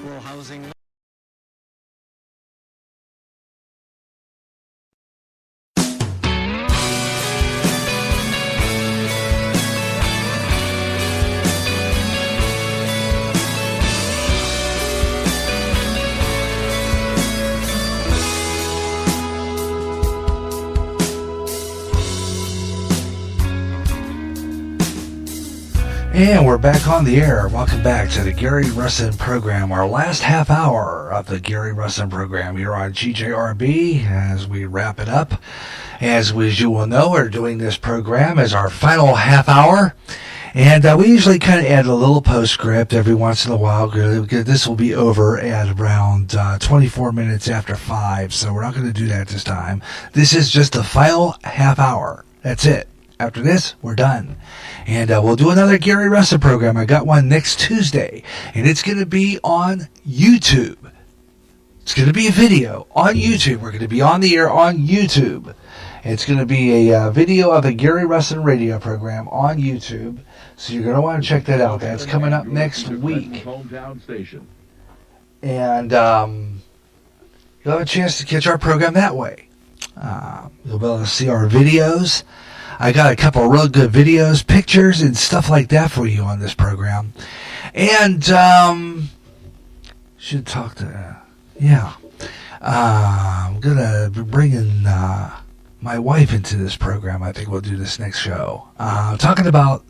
equal housing. And we're back on the air. Welcome back to the Gary Russen program, our last half hour of the Gary Russen program here on GJRB as we wrap it up. As you will know, we're doing this program as our final half hour. And we usually kind of add a little postscript every once in a while. This will be over at around 24 minutes after 5, so we're not going to do that this time. This is just the final half hour. That's it. After this, we're done. And we'll do another Gary Russen program. I got one next Tuesday, and it's going to be on YouTube. It's going to be a video on YouTube. We're going to be on the air on YouTube. It's going to be a video of the Gary Russen radio program on YouTube. So you're going to want to check that out. That's coming up next week. And you'll have a chance to catch our program that way. You'll be able to see our videos. I got a couple of real good videos, pictures, and stuff like that for you on this program. And, should talk to, I'm going to be bringing my wife into this program. I think we'll do this next show. Talking about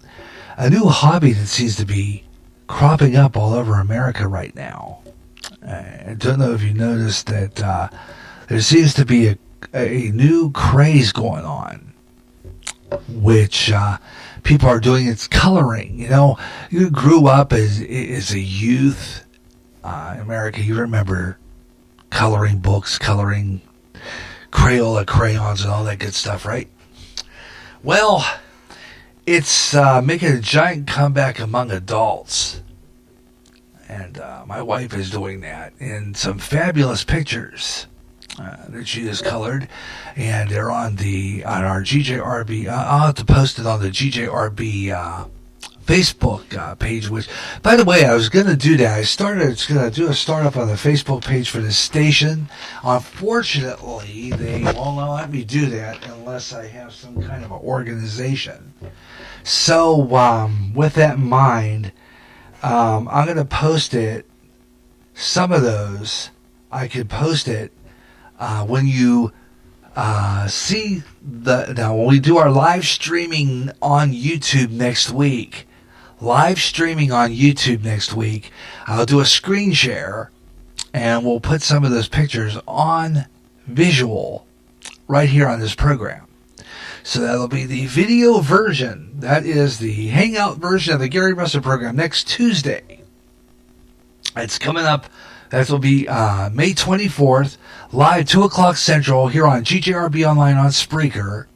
a new hobby that seems to be cropping up all over America right now. I don't know if you noticed that there seems to be a new craze going on, which people are doing. It's coloring. You know, you grew up as a youth in America. You remember coloring books, coloring Crayola crayons and all that good stuff, right? Well, it's making a giant comeback among adults. And my wife is doing that in some fabulous pictures that she has colored, and they're on our GJRB. I'll have to post it on the GJRB Facebook page. Which, by the way, I was going to do that. I was going to do a startup on the Facebook page for this station. Unfortunately, they won't let me do that unless I have some kind of an organization. So, with that in mind, I'm going to post it. Some of those I could post it. When you see when we do our live streaming on YouTube next week, I'll do a screen share, and we'll put some of those pictures on visual right here on this program. So that'll be the video version. That is the Hangout version of the Gary Russen program next Tuesday. It's coming up. That will be May 24th, live 2 o'clock Central, here on GJRB Online on Spreaker.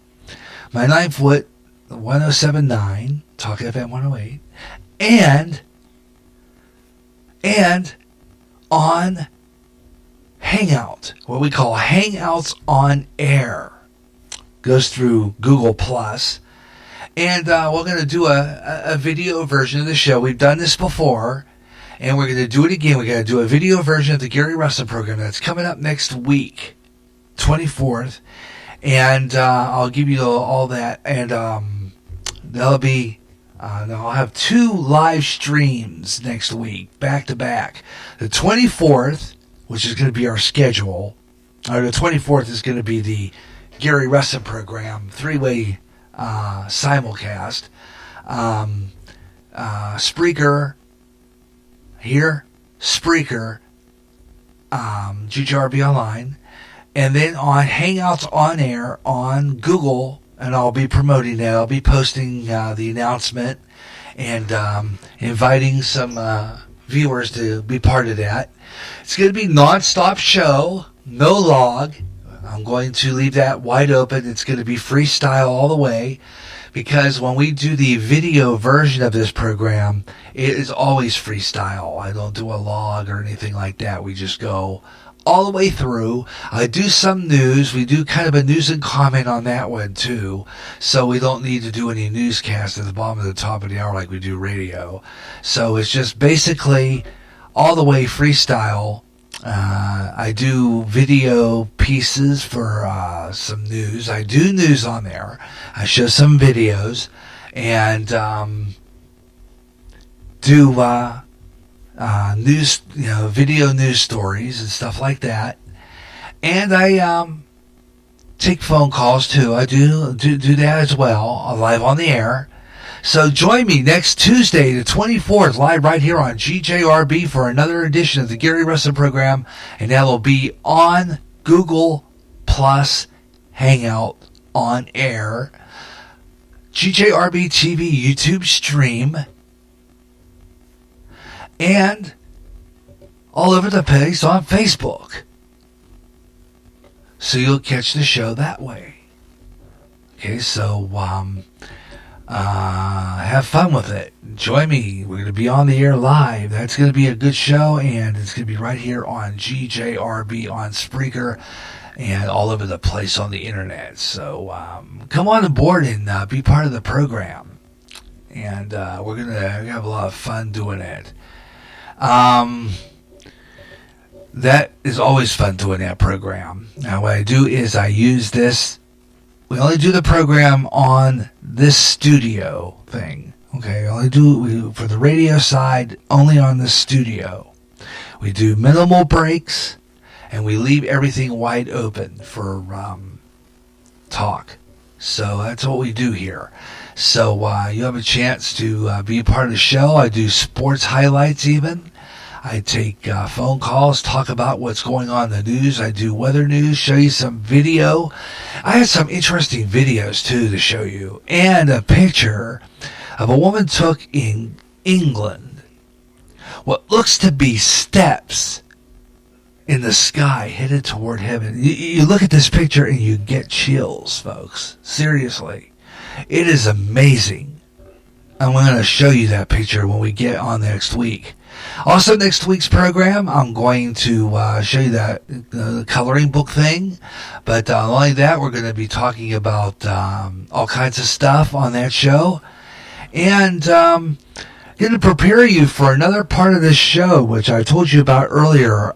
My 9-foot 1079, Talk FM 108, and on Hangout, what we call Hangouts on Air. Goes through Google+. And we're going to do a video version of the show. We've done this before. And we're going to do it again. We're going to do a video version of the Gary Russen program that's coming up next week, 24th. And I'll give you all that. And there'll be, I'll have 2 live streams next week, back to back. The 24th, which is going to be our schedule, or the 24th is going to be the Gary Russen program, 3-way simulcast. Spreaker. Here, Spreaker, GJRB Online, and then on Hangouts on Air on Google, and I'll be promoting that. I'll be posting the announcement and inviting some viewers to be part of that. It's going to be non-stop show, no log. I'm going to leave that wide open. It's going to be freestyle all the way. Because when we do the video version of this program, it is always freestyle. I don't do a log or anything like that. We just go all the way through. I do some news. We do kind of a news and comment on that one too. So we don't need to do any newscast at the bottom of the top of the hour like we do radio. So it's just basically all the way freestyle. I do video pieces for some news. I do news on there. I show some videos and do news, video news stories and stuff like that. And I take phone calls too. I do that as well, live on the air. So join me next Tuesday, the 24th, live right here on GJRB for another edition of the Gary Russen program, and that will be on Google Plus Hangout on air, GJRB TV YouTube stream, and all over the place on Facebook. So you'll catch the show that way. Okay, so have fun with it. Join me. We're going to be on the air live. That's going to be a good show, and it's going to be right here on GJRB, on Spreaker, and all over the place on the internet. So come on aboard and be part of the program. And we're going to have a lot of fun doing it. That is always fun doing that program. Now what I do is I use this. We only do the program on this studio thing. Okay, we for the radio side, only on the studio. We do minimal breaks, and we leave everything wide open for talk. So that's what we do here. So you have a chance to be a part of the show. I do sports highlights even. I take phone calls, talk about what's going on in the news. I do weather news, show you some video. I have some interesting videos, too, to show you. And a picture of a woman took in England what looks to be steps in the sky headed toward heaven. You look at this picture and you get chills, folks. Seriously. It is amazing. I'm going to show you that picture when we get on next week. Also, next week's program, I'm going to show you that coloring book thing. But not only that, we're going to be talking about all kinds of stuff on that show. And going to prepare you for another part of this show, which I told you about earlier.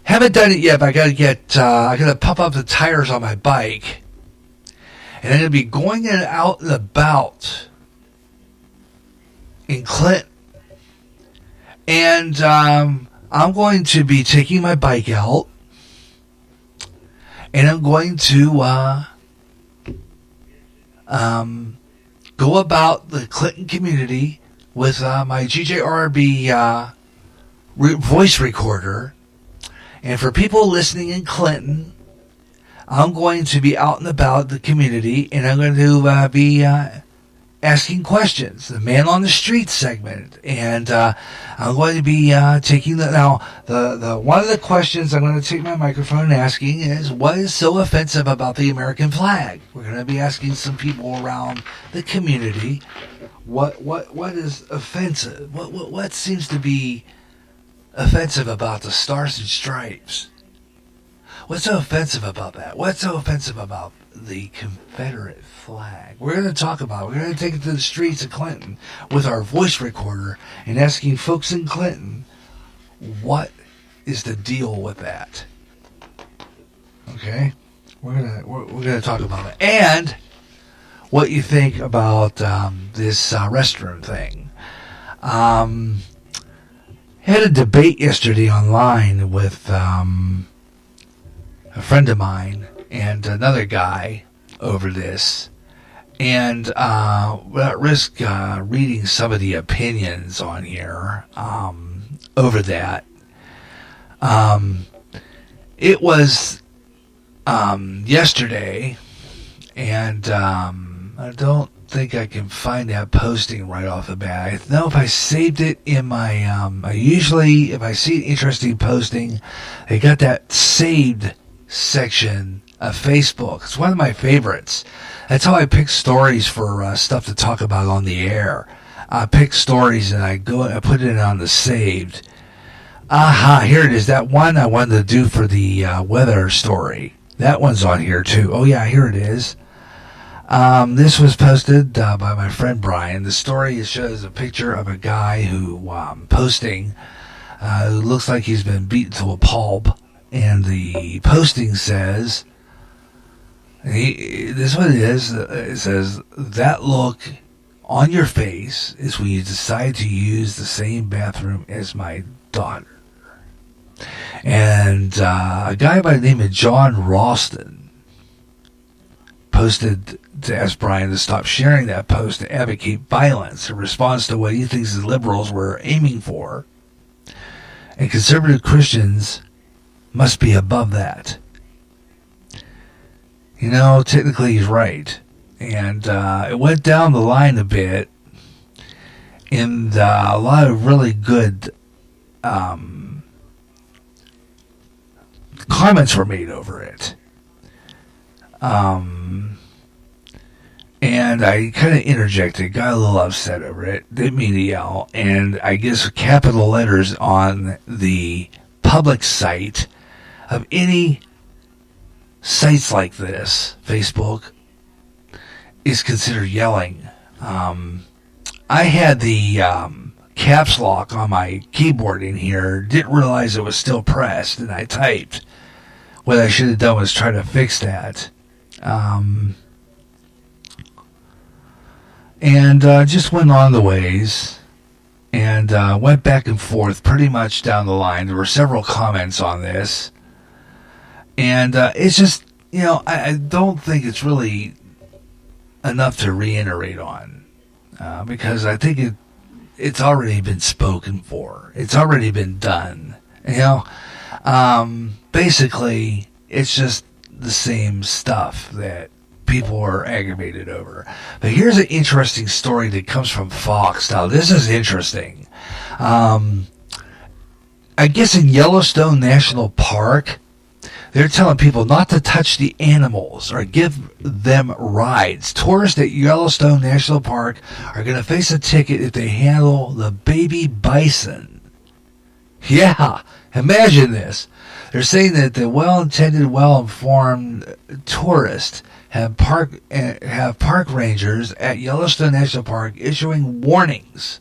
Haven't done it yet, but I got to pump up the tires on my bike. And I'm going to be going out and about in Clinton. And I'm going to be taking my bike out, and I'm going to go about the Clinton community with my GJRB voice recorder. And for people listening in Clinton, I'm going to be out and about the community, and I'm going to be asking questions, the man on the street segment, and I'm going to be taking the one of the questions I'm going to take my microphone and asking is, what is so offensive about the American flag? We're going to be asking some people around the community what is offensive, what seems to be offensive about the Stars and Stripes. What's so offensive about that? What's so offensive about the Confederate flag? We're going to talk about it. We're going to take it to the streets of Clinton with our voice recorder and asking folks in Clinton, what is the deal with that? Okay? We're gonna talk about it. And what you think about this restroom thing. Had a debate yesterday online with a friend of mine and another guy over this, and without risk reading some of the opinions on here over that, it was yesterday, and I don't think I can find that posting right off the bat. I know if I saved it in my I usually, if I see an interesting posting, they got that saved section of Facebook. It's one of my favorites. That's how I pick stories for stuff to talk about on the air. I pick stories and I put it on the saved. Here it is. That one I wanted to do for the weather story. That one's on here too. Oh yeah, here it is. This was posted by my friend Brian. The story shows a picture of a guy who posting who looks like he's been beaten to a pulp, and the posting says, this is what it is. It says, "That look on your face is when you decide to use the same bathroom as my daughter." And a guy by the name of John Ralston posted to ask Brian to stop sharing that post to advocate violence in response to what he thinks the liberals were aiming for. And conservative Christians must be above that. You know, technically he's right. And it went down the line a bit, and a lot of really good comments were made over it. And I kind of interjected, got a little upset over it, didn't mean to yell, and I guess capital letters on the public site of any sites like this, Facebook, is considered yelling. I had the caps lock on my keyboard in here, didn't realize it was still pressed, and I typed. What I should have done was try to fix that. And just went on the ways and went back and forth pretty much down the line. There were several comments on this. And it's just, you know, I don't think it's really enough to reiterate on. Because I think it's already been spoken for. It's already been done. You know, basically, it's just the same stuff that people are aggravated over. But here's an interesting story that comes from Fox. Now, this is interesting. I guess in Yellowstone National Park, they're telling people not to touch the animals or give them rides. Tourists at Yellowstone National Park are going to face a ticket if they handle the baby bison. Yeah, imagine this. They're saying that the well-intended, well-informed tourists have park rangers at Yellowstone National Park issuing warnings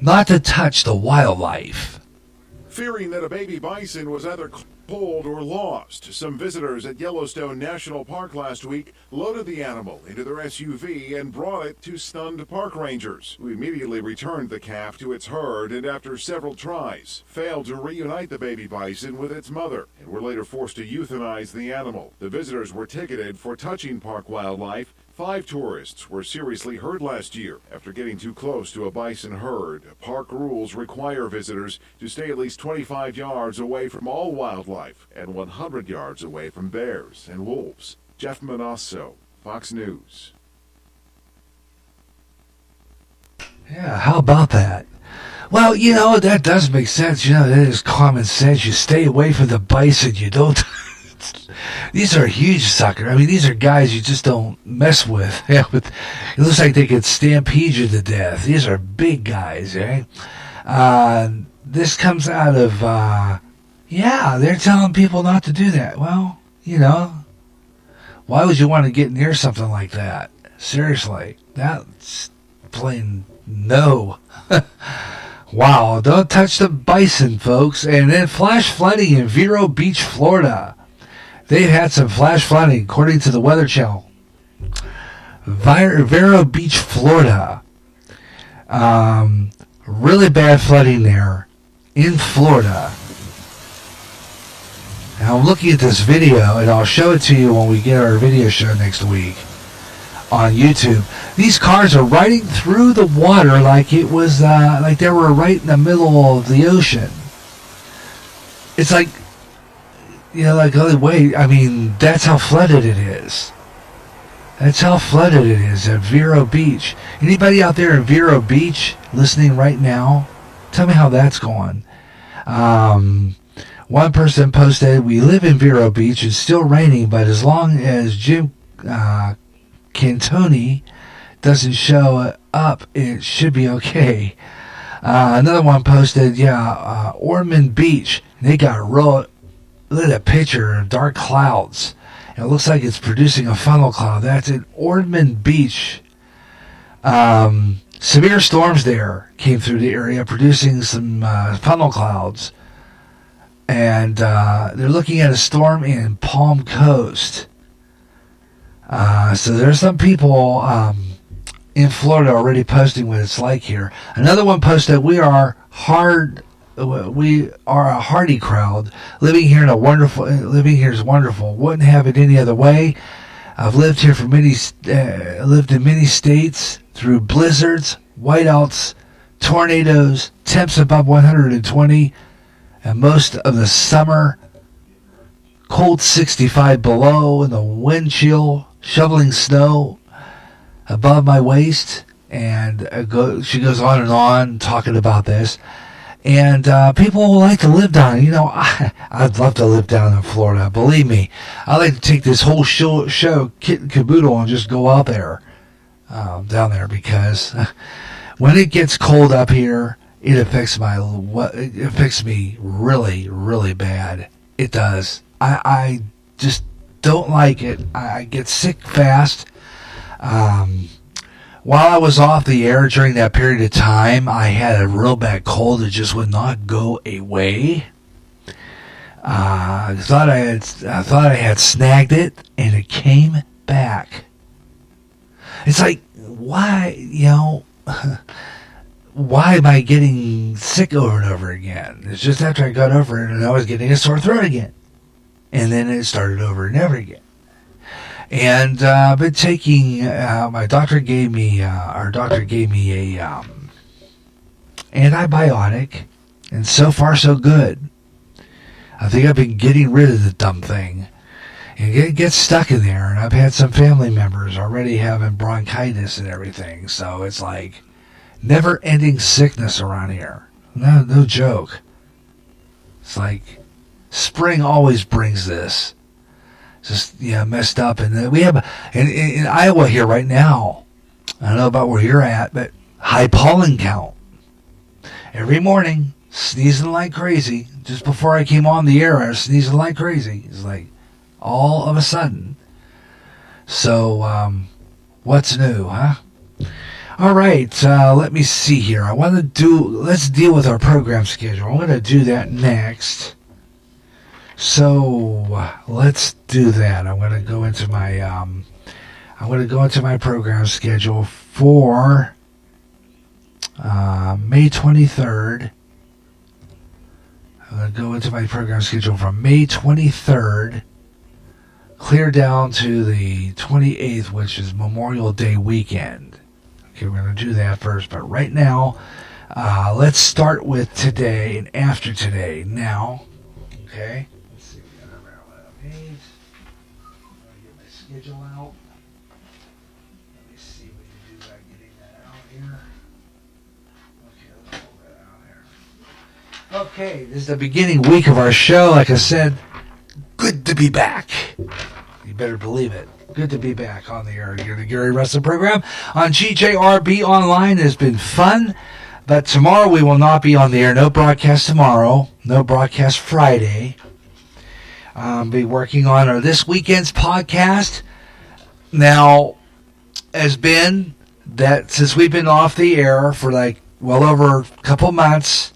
not to touch the wildlife. Fearing that a baby bison was either cold or lost, some visitors at Yellowstone National Park last week loaded the animal into their SUV and brought it to stunned park rangers, who immediately returned the calf to its herd and, after several tries, failed to reunite the baby bison with its mother and were later forced to euthanize the animal. The visitors were ticketed for touching park wildlife. 5 tourists were seriously hurt last year after getting too close to a bison herd. Park rules require visitors to stay at least 25 yards away from all wildlife and 100 yards away from bears and wolves. Jeff Manasso, Fox News. Yeah, how about that? Well, you know, that does make sense. You know, that is common sense. You stay away from the bison. You don't... These are huge suckers. I mean, these are guys you just don't mess with. Yeah, it looks like they could stampede you to death. These are big guys, eh? This comes out of, they're telling people not to do that. Well, you know, why would you want to get near something like that? Seriously, that's plain no. Wow, don't touch the bison, folks. And then flash flooding in Vero Beach, Florida. They've had some flash flooding, according to the Weather Channel. Vero Beach, Florida. Really bad flooding there in Florida. Now, I'm looking at this video, and I'll show it to you when we get our video show next week on YouTube. These cars are riding through the water like it was, like they were right in the middle of the ocean. It's like, you know, like, oh, wait, I mean, that's how flooded it is. That's how flooded it is at Vero Beach. Anybody out there in Vero Beach listening right now? Tell me how that's going. One person posted, "We live in Vero Beach. It's still raining, but as long as Jim Cantoni doesn't show up, it should be okay." Another one posted, Ormond Beach. They got lit a picture of dark clouds It looks like it's producing a funnel cloud. That's at Ormond Beach. Severe storms there came through the area, producing some funnel clouds. And they're looking at a storm in Palm Coast. So there's some people in Florida already posting what it's like here. Another one posted, we are a hardy crowd. Living here is wonderful. Wouldn't have it any other way. I've lived here lived in many states through blizzards, whiteouts, tornadoes, temps above 120, and most of the summer, cold 65 below, and the wind chill, shoveling snow above my waist. And she goes on talking about this. And people like to live down. I'd love to live down in Florida. Believe me, I like to take this whole show kit and caboodle and just go out there, down there, because when it gets cold up here, it affects me really, really bad. It does. I just don't like it. I get sick fast. While I was off the air during that period of time, I had a real bad cold that just would not go away. I thought I had snagged it, and it came back. It's like, why, why am I getting sick over and over again? It's just after I got over it, and I was getting a sore throat again, and then it started over and over again. And I've been taking. Our doctor gave me a antibiotic, and so far so good. I think I've been getting rid of the dumb thing, and it gets stuck in there. And I've had some family members already having bronchitis and everything, so it's like never-ending sickness around here. No joke. It's like spring always brings this. Just messed up, and we have in Iowa here right now. I don't know about where you're at, but high pollen count. Every morning, sneezing like crazy. Just before I came on the air, I was sneezing like crazy. It's like all of a sudden. So, what's new, huh? All right, let me see here. Let's deal with our program schedule. I'm going to do that next. So let's do that. I'm going to go into my program schedule for May 23rd. I'm going to go into my program schedule from May 23rd, clear down to the 28th, which is Memorial Day weekend. Okay, we're going to do that first, but right now, let's start with today and after today. Now, okay. Schedule out. Let me see what you do by getting that out here. Okay, let's pull that out here. Okay, this is the beginning week of our show. Like I said, good to be back. You better believe it. Good to be back on the air. You're the Gary Russen program on GJRB Online. It has been fun, but tomorrow we will not be on the air. No broadcast tomorrow. No broadcast Friday. Be working on this weekend's podcast. Now, has been that since we've been off the air for well over a couple months,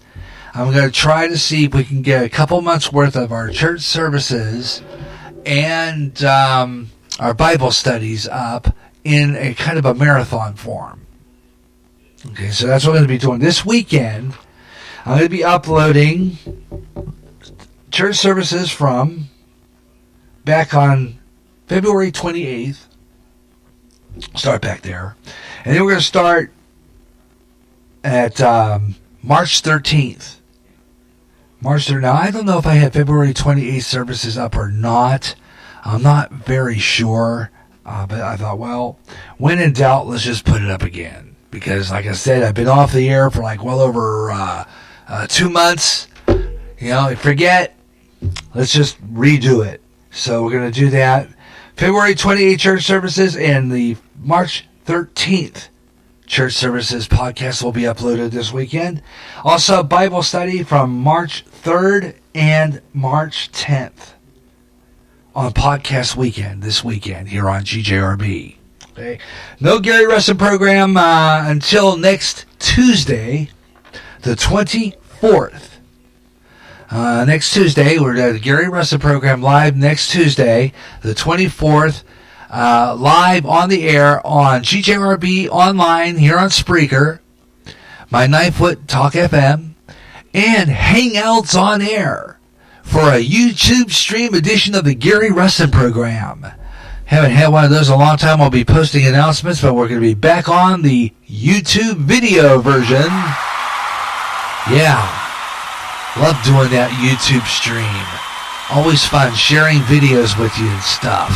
I'm going to try to see if we can get a couple months worth of our church services and our Bible studies up in a kind of a marathon form. Okay, so that's what I'm going to be doing this weekend. I'm going to be uploading church services from back on February 28th. Start back there. And then we're going to start at March 13th. Now, I don't know if I had February 28th services up or not. I'm not very sure. But I thought, well, when in doubt, let's just put it up again. Because, like I said, I've been off the air for well over 2 months. Forget. Let's just redo it. So we're going to do that. February 28th church services and the March 13th church services podcast will be uploaded this weekend. Also, Bible study from March 3rd and March 10th on podcast weekend this weekend here on GJRB. Okay, no Gary Russen program until next Tuesday, the 24th. Next Tuesday, we're at the Gary Russen program live next Tuesday, the 24th, live on the air on GJRB online here on Spreaker, my 9-foot Talk FM, and Hangouts on air for a YouTube stream edition of the Gary Russen program. Haven't had one of those in a long time. I'll be posting announcements, but we're going to be back on the YouTube video version. Yeah. Love doing that YouTube stream. Always fun sharing videos with you and stuff.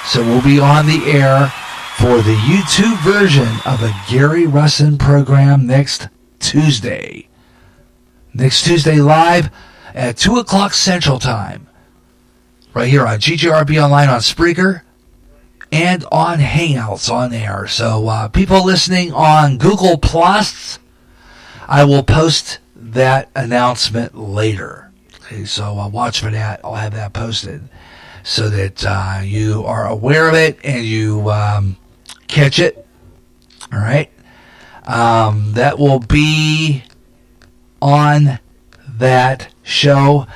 So we'll be on the air for the YouTube version of the Gary Russen program next Tuesday. Next Tuesday live at 2 o'clock Central Time. Right here on GJRB Online on Spreaker and on Hangouts on air. So people listening on Google Plus, I will post that announcement later. Okay, so watch for that. I'll have that posted so that you are aware of it and you catch it. All right. That will be on that show.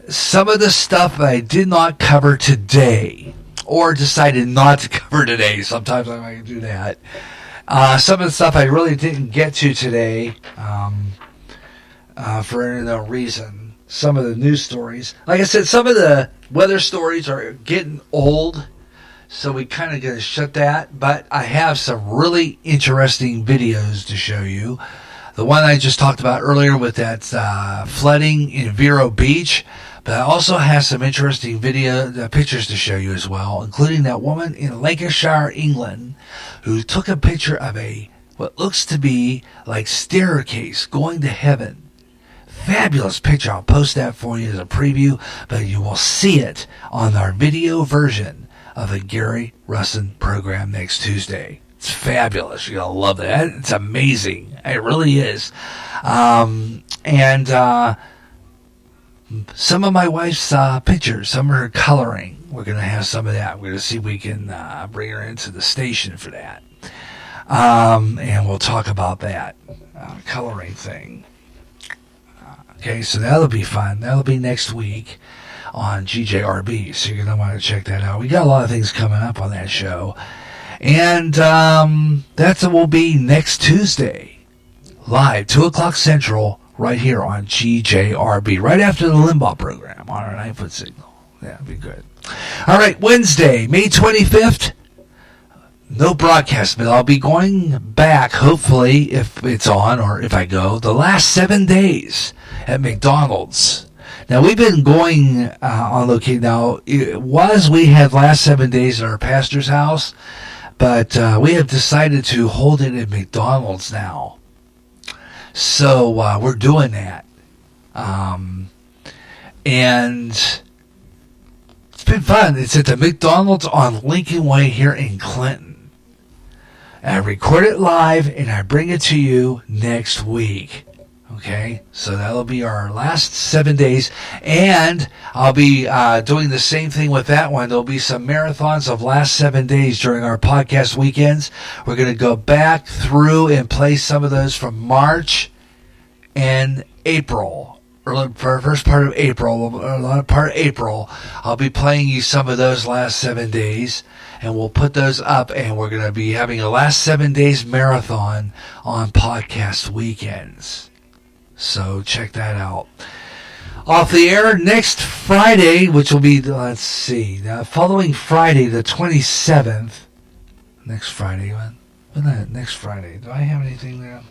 Some of the stuff I did not cover today or decided not to cover today. Sometimes I might do that. Some of the stuff I really didn't get to today for no reason. Some of the news stories. Like I said, some of the weather stories are getting old, so we kind of going to shut that. But I have some really interesting videos to show you. The one I just talked about earlier with that flooding in Vero Beach. But I also have some interesting pictures to show you as well, including that woman in Lancashire, England, who took a picture of what looks to be like staircase going to heaven. Fabulous picture. I'll post that for you as a preview, but you will see it on our video version of the Gary Russen program next Tuesday. It's fabulous. You're going to love that. It's amazing. It really is. Some of my wife's pictures, some of her coloring. We're going to have some of that. We're going to see if we can bring her into the station for that. And we'll talk about that coloring thing. Okay, so that'll be fun. That'll be next week on GJRB. So you're going to want to check that out. We got a lot of things coming up on that show. And that will be next Tuesday, live, 2 o'clock Central, right here on GJRB, right after the Limbaugh program on our 9-foot signal. That'd be good. All right, Wednesday, May 25th. No broadcast, but I'll be going back, hopefully, if it's on or if I go, the last 7 days at McDonald's. Now, we've been going on location. Now, we had last 7 days at our pastor's house, but we have decided to hold it at McDonald's now. So we're doing that. And it's been fun. It's at the McDonald's on Lincoln Way here in Clinton. I record it live and I bring it to you next week. Okay, so that'll be our last 7 days, and I'll be doing the same thing with that one. There'll be some marathons of last 7 days during our podcast weekends. We're going to go back through and play some of those from March and April, or for the first part of April, I'll be playing you some of those last 7 days, and we'll put those up, and we're going to be having a last 7 days marathon on podcast weekends. So check that out. Off the air next Friday, which will be, following Friday, the 27th. Next Friday, next Friday. Do I have anything there?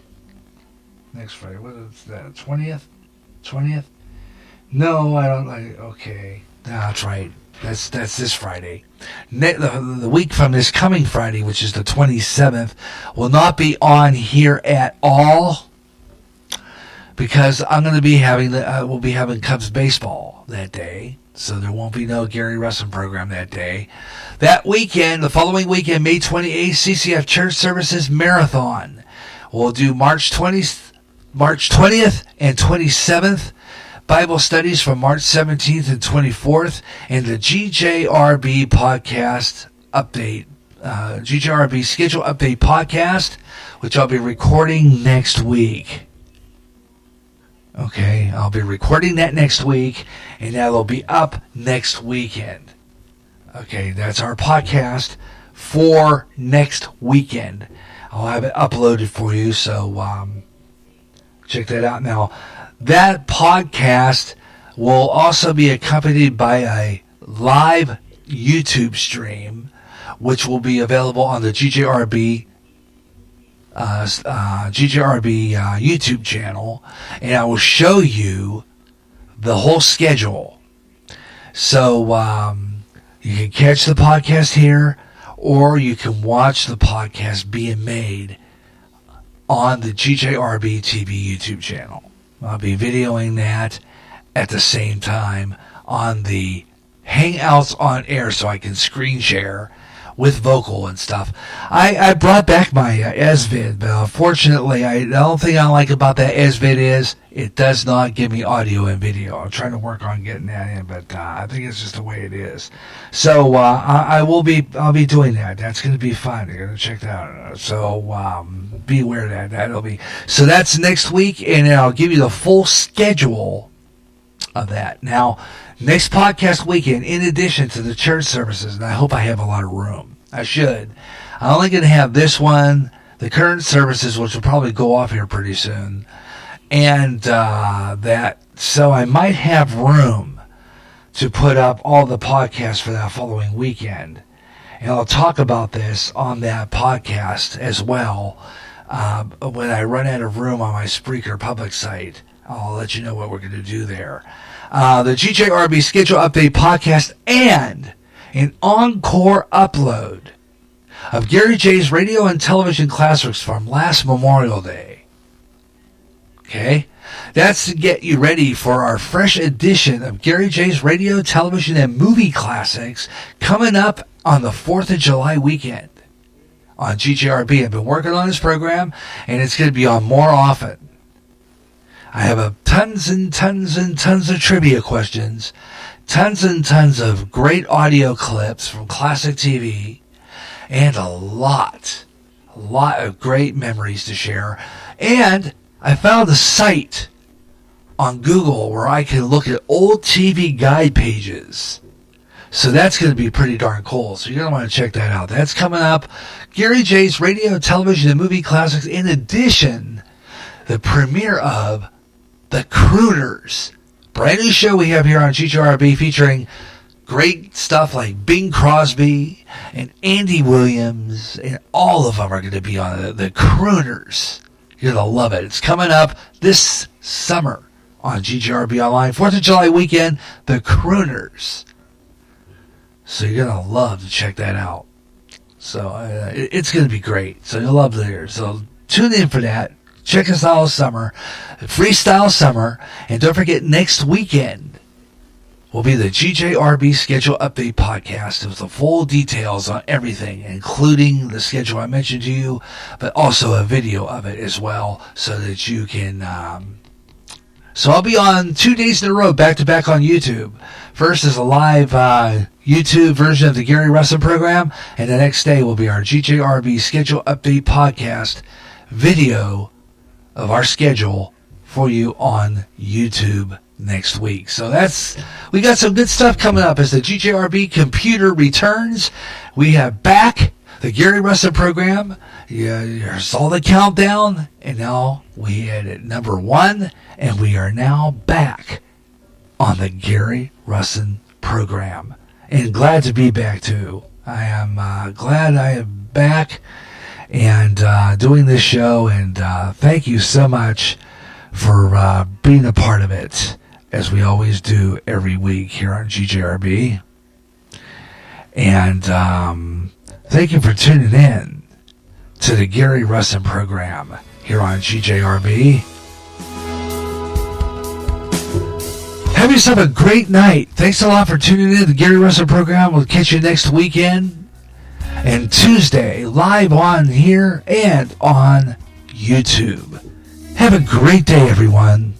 Next Friday, what is that, 20th? 20th? No, I don't, okay. That's right. That's this Friday. The week from this coming Friday, which is the 27th, will not be on here at all, because I'm going to be we'll be having Cubs baseball that day, so there won't be no Gary Russen program that day. That weekend, the following weekend, May 28th, CCF Church Services Marathon. We'll do March 20th and 27th, Bible studies from March 17th and 24th, and the GJRB podcast update, GJRB schedule update podcast, which I'll be recording next week. Okay, I'll be recording that next week, and that'll be up next weekend. Okay, that's our podcast for next weekend. I'll have it uploaded for you, so check that out. Now, that podcast will also be accompanied by a live YouTube stream, which will be available on the GJRB YouTube channel, and I will show you the whole schedule. So you can catch the podcast here, or you can watch the podcast being made on the GJRB TV YouTube channel. I'll be videoing that at the same time on the Hangouts on Air, so I can screen share with vocal and stuff. I brought back my SVID, but unfortunately, the only thing I like about that SVID is it does not give me audio and video. I'm trying to work on getting that in, but I think it's just the way it is. So I'll be doing that. That's going to be fun. You're going to check that out. So be aware of that'll be. So that's next week, and I'll give you the full schedule of that. Now, next podcast weekend, in addition to the church services, and I hope I have a lot of room. I should. I'm only going to have this one, the current services, which will probably go off here pretty soon, and that. So I might have room to put up all the podcasts for that following weekend. And I'll talk about this on that podcast as well when I run out of room on my Spreaker public site. I'll let you know what we're going to do there. The GJRB schedule update podcast and an encore upload of Gary J's radio and television classics from last Memorial Day. Okay? That's to get you ready for our fresh edition of Gary J's radio, television, and movie classics coming up on the 4th of July weekend on GJRB. I've been working on this program, and it's going to be on more often. I have tons and tons and tons of trivia questions, tons and tons of great audio clips from classic TV, and a lot of great memories to share. And I found a site on Google where I can look at old TV guide pages. So that's going to be pretty darn cool. So you're going to want to check that out. That's coming up. Gary J's radio, television, and movie classics. In addition, the premiere of The Crooners, brand new show we have here on GJRB featuring great stuff like Bing Crosby and Andy Williams, and all of them are going to be on The Crooners. You're going to love it. It's coming up this summer on GJRB Online. 4th of July weekend, The Crooners. So you're going to love to check that out. So it's going to be great. So you'll love it here. So tune in for that. Check us out all summer. Freestyle Summer. And don't forget, next weekend will be the GJRB Schedule Update Podcast with the full details on everything, including the schedule I mentioned to you, but also a video of it as well, so that you can... So I'll be on 2 days in a row, back-to-back on YouTube. First is a live YouTube version of the Gary Russen program, and the next day will be our GJRB Schedule Update Podcast video of our schedule for you on YouTube next week. So we got some good stuff coming up as the GJRB computer returns. We have back the Gary Russen program. You saw the countdown, and now we had it number 1, and we are now back on the Gary Russen program. And glad to be back too. I am glad I am back and doing this show, and thank you so much for being a part of it, as we always do every week here on GJRB. And thank you for tuning in to the Gary Russen program here on GJRB. Have yourself a great night. Thanks a lot for tuning in to the Gary Russen program. We'll catch you next weekend and Tuesday live on here and on YouTube. Have a great day, everyone.